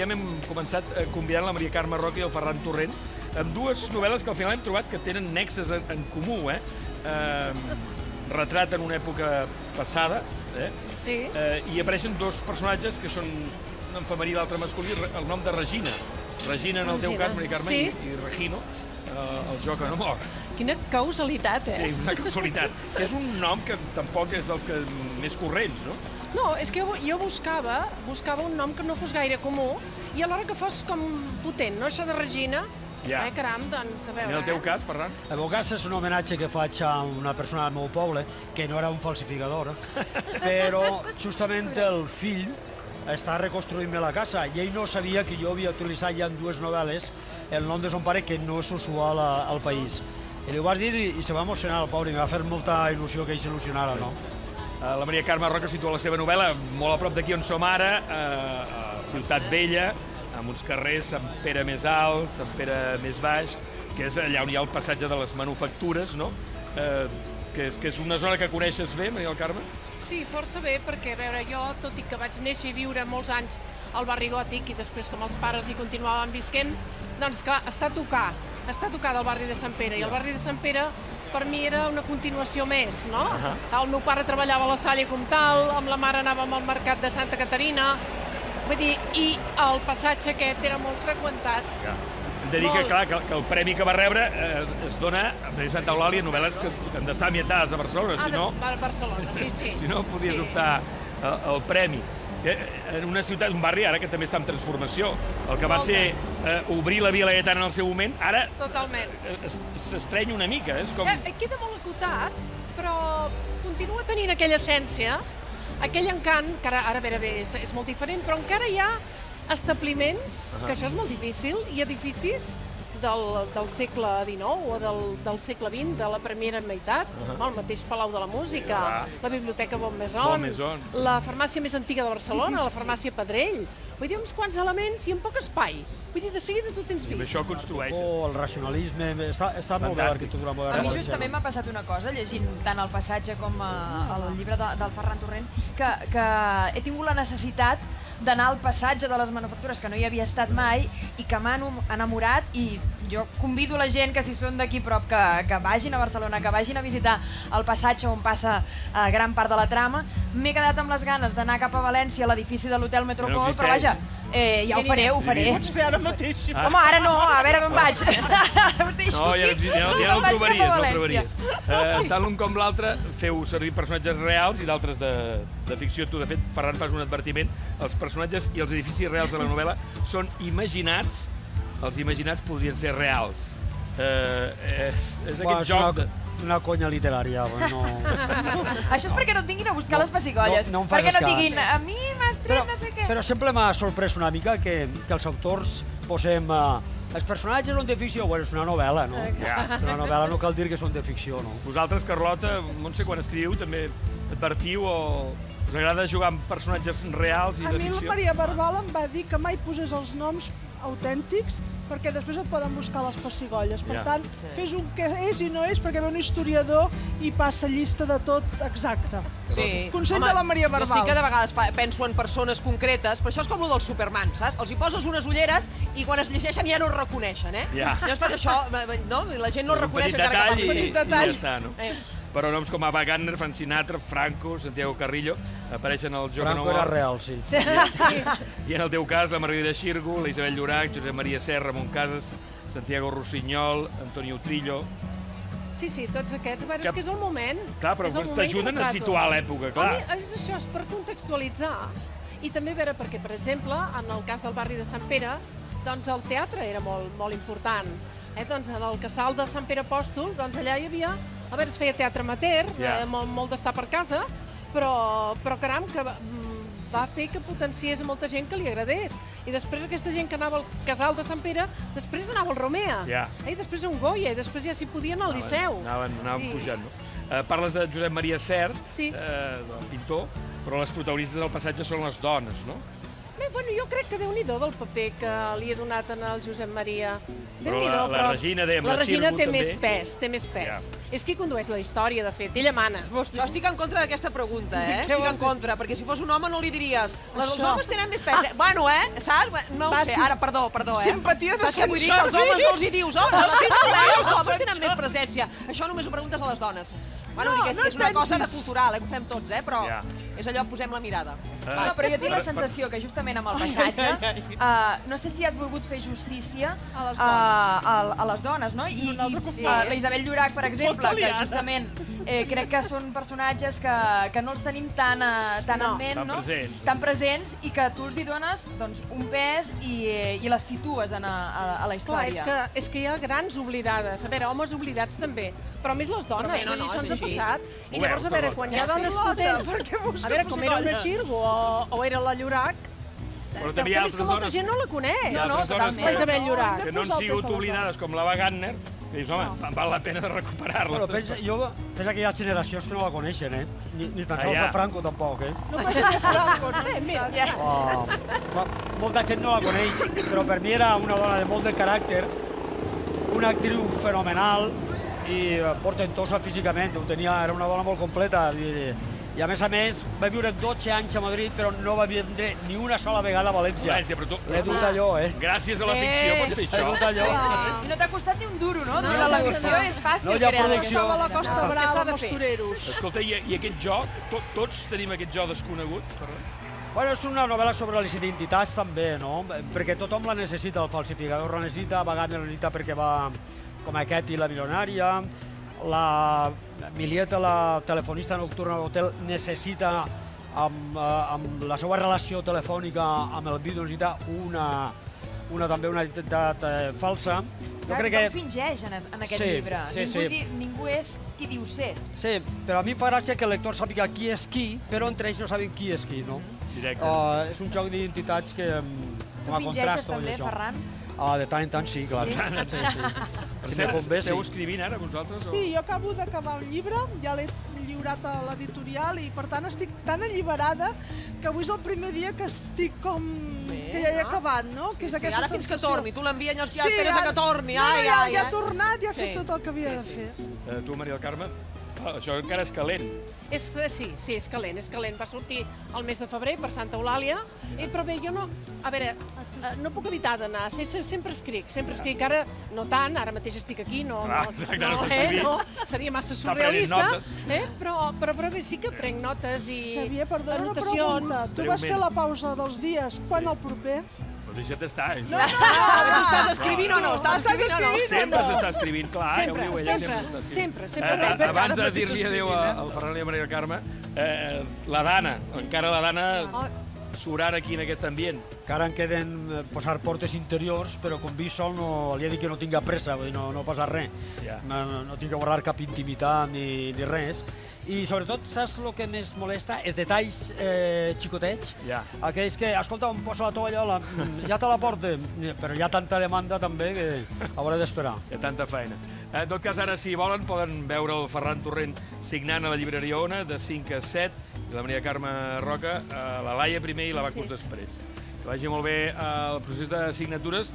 Ja hem començat convidant la Maria Carme Roca i el Ferran Torrent amb dues novel·les que al final hem trobat que tenen nexes en comú. Retrat en una època passada, i apareixen dos personatges que són un en femení i l'altre masculí, el nom de Regina. Regina en el teu cas, Maria Carme, i Regino, el joc en amor. Quina causalitat, Sí, una causalitat. És un nom que tampoc és dels més corrents, no? No, és que jo buscava un nom que no fos gaire comú i alhora que fos com potent, no? Això de Regina, caram, doncs, a veure... I en el teu cas, Ferran? El meu cas és un homenatge que faig a una persona del meu poble, que no era un falsificador, però justament el fill està reconstruint-me la casa i ell no sabia que jo havia utilitzat ja en dues novel·les el nom de son pare, que no és usual al país. I li ho vas dir i se va emocionar el pobre, i em va fer molta il·lusió que ell s'il·lusionara, no? La Maria Carme Roca situa la seva novel·la molt a prop d'aquí on som ara, a Ciutat Vella, amb uns carrers, Sant Pere més alt, Sant Pere més baix, que és allà on hi ha el passatge de les manufactures, no? Que és una zona que coneixes bé, Maria Carme? Sí, força bé, perquè, a veure, jo, tot i que vaig néixer i viure molts anys al barri Gòtic i després com els pares hi continuaven visquent, doncs clar, està a tocar del barri de Sant Pere, i el barri de Sant Pere per mi era una continuació més, no? El meu pare treballava a la Salle Comtal, amb la mare anàvem al mercat de Santa Caterina, vull dir, i el passatge aquest era molt freqüentat. Hem de dir que, clar, que el premi que va rebre es dona a Santa Eulàlia, novel·les que han d'estar ambientades a Barcelona, si no... A Barcelona, sí. Si no, podies optar al premi. En una ciutat, un barri, ara que també està en transformació. El que va ser obrir la Via Laietana en el seu moment, ara s'estreny una mica. Queda molt acotat, però continua tenint aquella essència, aquell encant, que ara és molt diferent, però encara hi ha establiments, que això és molt difícil, i edificis del segle XIX o del segle XX, de la primera meitat, el mateix Palau de la Música, la Biblioteca Bonmaison, la farmàcia més antiga de Barcelona, la farmàcia Pedrell. Vull dir, uns quants elements i amb poc espai. Vull dir, de seguida tu tens vist. I amb això construeixes. El racionalisme, està molt bé l'arquitectura moderna. A mi justament m'ha passat una cosa, llegint tant el passatge com el llibre del Ferran Torrent, que he tingut la necessitat d'anar al passatge de les manufactures, que no hi havia estat mai, i que m'han enamorat, i jo convido la gent que si són d'aquí prop que vagin a Barcelona, que vagin a visitar el passatge on passa gran part de la trama. M'he quedat amb les ganes d'anar cap a València, a l'edifici de l'Hotel Metropol, però vaja, ja ho faré. Ho pots fer ara mateix. Home, ara no, a veure on vaig. No, ja no el trobaries. Tant l'un com l'altre feu servir personatges reals i d'altres de ficció. Tu, de fet, Ferran, fas un advertiment. Els personatges i els edificis reals de la novel·la són imaginats. Els imaginats podrien ser reals. És aquest joc... Una conya literària, no... Això és perquè no et vinguin a buscar les pessigolles. Perquè no et diguin, a mi m'has tret no sé què. Però sempre m'ha sorprès una mica que els autors posem... Els personatges són de ficció, bueno, és una novel·la, no? Una novel·la no cal dir que són de ficció, no? Vosaltres, Carlota, no sé quan escriviu, també advertiu o us agrada jugar amb personatges reals i de ficció? A mi la Maria Barbal em va dir que mai posés els noms autèntics perquè després et poden buscar les pessigolles. Per tant, fes un que és i no és perquè ve un historiador i passa llista de tot exacte. Consell de la Maria Barbal. Jo sí que de vegades penso en persones concretes, però això és com el del Superman, saps? Els hi poses unes ulleres i quan es llegeixen ja no es reconeixen, Llavors fas això, no? La gent no es reconeix encara que parli. I ja està, no? Però noms com Ava Gardner, Frank Sinatra, Franco, Santiago Carrillo apareixen al joc en Franco era real, sí. I en el teu cas, la Margarida Xirgu, la Isabel Llorach, Josep Maria Serra, Montcasas, Santiago Rossinyol, Antonio Utrillo... Sí, tots aquests. És que és el moment. Clar, però t'ajuden a situar l'època, clar. És això, és per contextualitzar. I també veure perquè, per exemple, en el cas del barri de Sant Pere, doncs el teatre era molt important. Doncs en el casal de Sant Pere Apòstol, doncs allà hi havia... A veure, es feia teatre amateur, molt d'estar per casa, però caram, que va fer que potenciés a molta gent que li agradés. I després aquesta gent que anava al casal de Sant Pere, després anava al Romea, i després a un Goya, i després ja s'hi podia anar al Liceu. Anaven pujant, no? Parles de Josep Maria Sert, del pintor, però les protagonistes del passatge són les dones, no? Bé, bueno, jo crec que Déu-n'hi-do del paper que li he donat al Josep Maria. Però la Regina, dèiem, la Regina té també. més pes, té més pes. És qui condueix la història, de fet, ella mana. Jo estic en contra d'aquesta pregunta, Estic en contra, perquè si fos un home no li diries els homes tenen més pes, Bueno, saps? No ho sé, ara, perdó, Simpatia de Saps què Sant vull dir? Que els Jordi. homes no els hi dius, els homes tenen més presència. Això només ho preguntes a les dones. Bueno, dic, és una cosa de cultural, que ho fem tots, però és allò, posem la mirada. No, però jo tinc la sensació que justament amb el passatge, no sé si has volgut fer justícia a les dones, no? I la Isabel Llorach, per exemple, que justament crec que són personatges que no els tenim tan en ment, no? Tan presents, i que tu els hi dones un pes i les situes a la història. Clar, és que hi ha grans oblidades. A veure, homes oblidats també, però més les dones, això ens ha passat. I llavors, a veure, quan hi ha dones potents, a veure, com era una Xirgo o era la Llorach, també és que molta gent no la coneix. No, totalment. La Isabel Llorach. Que no han sigut oblidades com l'Ava Gardner, que dius, home, val la pena de recuperar-la. Pensa que hi ha generacions que no la coneixen, ni tan sols a Franco tampoc, No passa de Franco, no? Molta gent no la coneix, però per mi era una dona de molt de caràcter, una actriu fenomenal i portentosa físicament, era una dona molt completa. I a més, va viure 12 anys a Madrid, però no va vindre ni una sola vegada a València. L'he dut allò, Gràcies a la ficció pots fer això. L'he dut allò. I no t'ha costat ni un duro, no? La ficció és fàcil. No hi ha producció. Estava a la Costa Brava amb els toreros. Escolta, i aquest jo, tots tenim aquest jo desconegut? Bueno, és una novel·la sobre les identitats també, no? Perquè tothom la necessita, el falsificador la necessita, Wagner la necessita perquè va com a Katy la milionària, la Milieta, la telefonista nocturna de l'hotel, necessita, amb la seva relació telefònica amb el vídeo, necessita també una identitat falsa. Tothom fingeix en aquest llibre. Ningú és qui diu ser. Sí, però a mi em fa gràcia que el lector sàpiga qui és qui, però entre ells no saben qui és qui, no? És un joc d'identitats que tu fingeixes també, Ferran? De tant en tant sí, clar. Esteu escrivint ara, vosaltres? Sí, jo acabo d'acabar un llibre, ja l'he lliurat a l'editorial i per tant estic tan alliberada que avui és el primer dia que estic com... que ja he acabat, no? Sí, ara fins que torni, tu l'envies i ja esperes que torni. Ja ha tornat, ja ha fet tot el que havia de fer. Tu, Maria del Carme? Això encara és calent. Sí, és calent, és calent. Va sortir el mes de febrer per Santa Eulàlia, però bé, jo no... A veure, no puc evitar d'anar, sempre escric, ara no tant, ara mateix estic aquí, seria massa surrealista, però bé, sí que prenc notes i anotacions. Xavier, perdona una pregunta, tu vas fer la pausa dels dies, quan el proper? Però deixa't estar, No, estàs escrivint o no? Sempre s'està escrivint, clar. Sempre. Abans de dir-li adéu al Ferran i a Maria del Carme, la Dana, encara la Dana surant aquí en aquest ambient. Encara em queden posar portes interiors, però com vi sol li he dit que no tinga pressa, vull dir, no passa res. No tinc que guardar cap intimitat ni res. I sobretot, saps el que més molesta? Els detalls xicotets. Aquells que, escolta, em posa la tovallola, ja te la porta, però hi ha tanta demanda també que hauré d'esperar. Hi ha tanta feina. En tot cas, ara, si volen, poden veure el Ferran Torrent signant a la llibreria Ona de 5 a 7, i la Maria Carme Roca, la Laia primer i la Bacus després. Que vagi molt bé el procés de signatures.